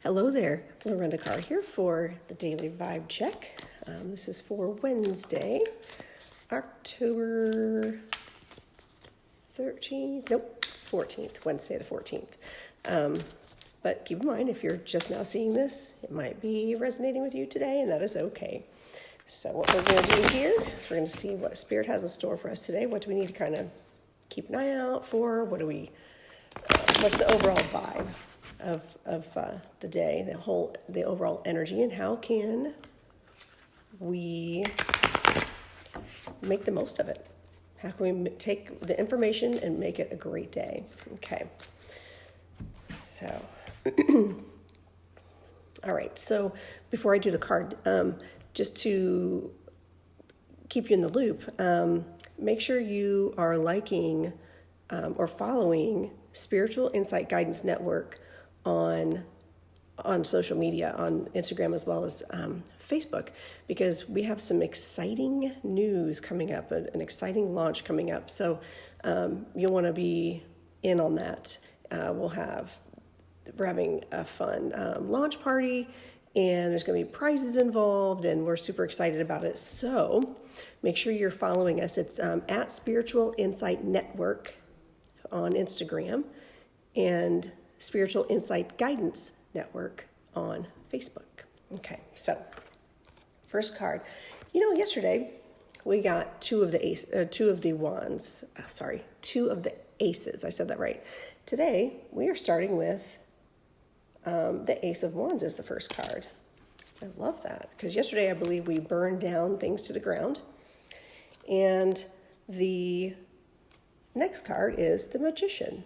Hello there, Lorenda Carr here for the Daily Vibe Check. This is for Wednesday, October 13th, nope, 14th, Wednesday the 14th. But keep in mind, if you're just now seeing this, it might be resonating with you today, and that is okay. So what we're going to do here is we're going to see what Spirit has in store for us today. What do we need to kind of keep an eye out for? What's the overall vibe of the day, the overall energy, and how can we make the most of it? How can we take the information and make it a great day? Okay. So, all right. So before I do the card, just to keep you in the loop, make sure you are liking or following Spiritual Insight Guidance Network on social media, on Instagram as well as Facebook, because we have some exciting news coming up, an exciting launch coming up. So you'll want to be in on that. We're having a fun launch party, and there's going to be prizes involved, and we're super excited about it. So make sure you're following us. It's at Spiritual Insight Network on Instagram and Spiritual Insight Guidance Network on Facebook. Okay, so first card. Yesterday we got two of the aces. I said that right. Today we are starting with the Ace of Wands as the first card. I love that, because yesterday I believe we burned down things to the ground. And the next card is the Magician.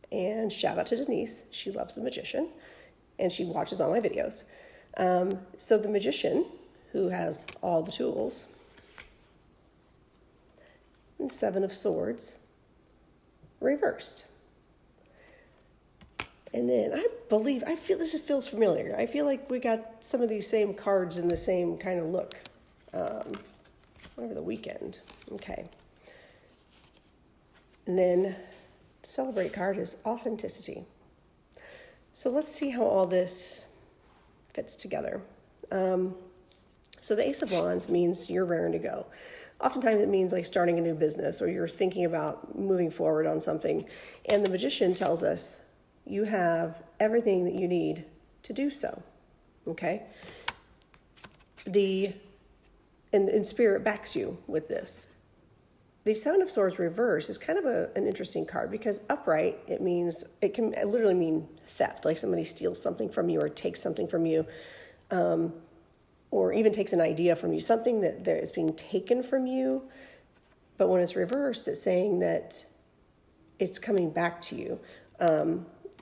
And shout out to Denise. She loves the Magician, and she watches all my videos. So the Magician, who has all the tools, and Seven of Swords, reversed. And then I feel this feels familiar. I feel like we got some of these same cards in the same kind of look over the weekend. Okay. And then Celebrate card is Authenticity. So let's see how all this fits together. So the Ace of Wands means you're raring to go. Oftentimes it means like starting a new business, or you're thinking about moving forward on something. And the Magician tells us you have everything that you need to do so. Okay? And Spirit backs you with this. The Seven of Swords reverse is kind of an interesting card, because upright, it can literally mean theft, like somebody steals something from you or takes something from you, or even takes an idea from you, something that is being taken from you. But when it's reversed, it's saying that it's coming back to you.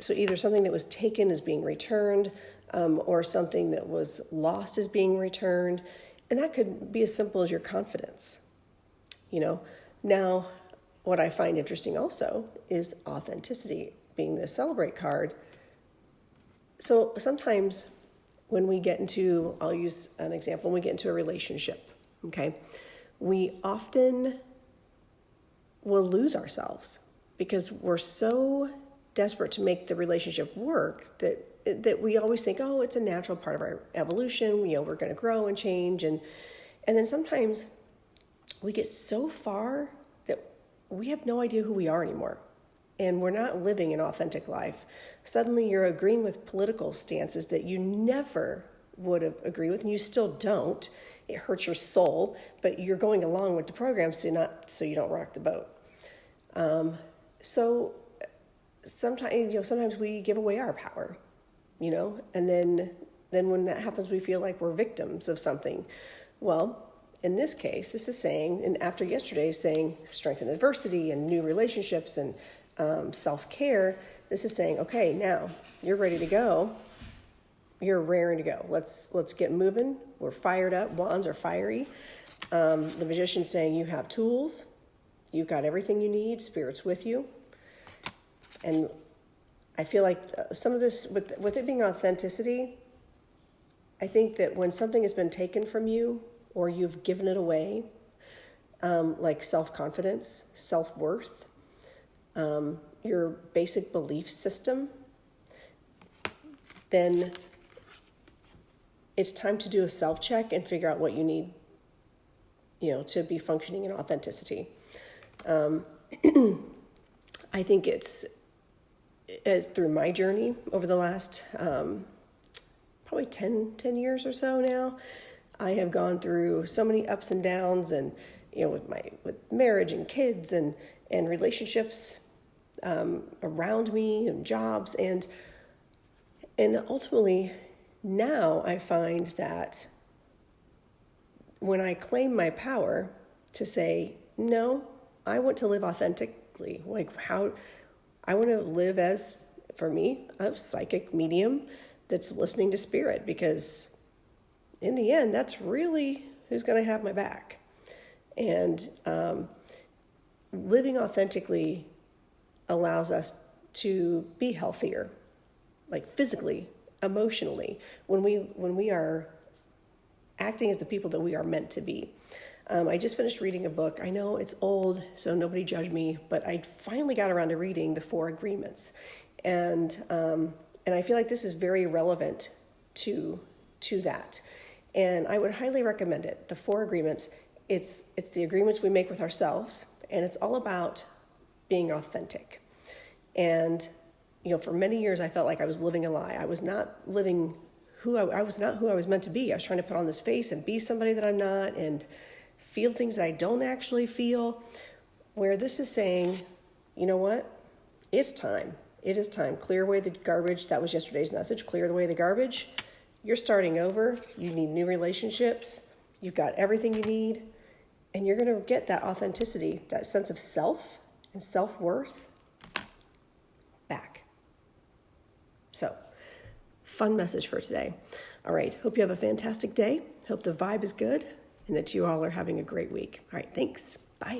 So either something that was taken is being returned, or something that was lost is being returned. And that could be as simple as your confidence, Now, what I find interesting also is Authenticity being the Celebrate card. So sometimes when we get into, I'll use an example, when we get into a relationship, okay, we often will lose ourselves because we're so desperate to make the relationship work that we always think, oh, it's a natural part of our evolution, we're going to grow and change. And then sometimes we get so far that we have no idea who we are anymore, and we're not living an authentic life. Suddenly you're agreeing with political stances that you never would have agreed with, and you still don't. It hurts your soul, but you're going along with the program so you don't rock the boat. So sometimes we give away our power, and then when that happens, we feel like we're victims of something. Well, in this case, this is saying, and after yesterday saying strength in adversity and new relationships and self-care, this is saying, okay, now you're ready to go. You're raring to go. Let's get moving. We're fired up. Wands are fiery. The Magician's saying you have tools. You've got everything you need. Spirit's with you. And I feel like some of this, with it being Authenticity, I think that when something has been taken from you, or you've given it away, like self-confidence, self-worth, your basic belief system, then it's time to do a self-check and figure out what you need, to be functioning in authenticity. I think it's through my journey over the last probably 10 years or so now, I have gone through so many ups and downs, and with marriage and kids and relationships around me and jobs, and ultimately now I find that when I claim my power to say, no, I want to live authentically, like how I want to live as, for me, a psychic medium that's listening to spirit, because in the end, that's really who's going to have my back. And living authentically allows us to be healthier, like physically, emotionally, when we are acting as the people that we are meant to be. I just finished reading a book. I know it's old, so nobody judge me, but I finally got around to reading The 4 Agreements. And I feel like this is very relevant to that. And I would highly recommend it. The 4 Agreements, it's the agreements we make with ourselves, and it's all about being authentic. And, for many years I felt like I was living a lie. I was not living I was not who I was meant to be. I was trying to put on this face and be somebody that I'm not, and feel things that I don't actually feel. Where this is saying, you know what? It's time. It is time. Clear away the garbage. That was yesterday's message. Clear away the garbage. You're starting over. You need new relationships. You've got everything you need. And you're going to get that authenticity, that sense of self and self-worth back. So, fun message for today. All right. Hope you have a fantastic day. Hope the vibe is good and that you all are having a great week. All right. Thanks. Bye.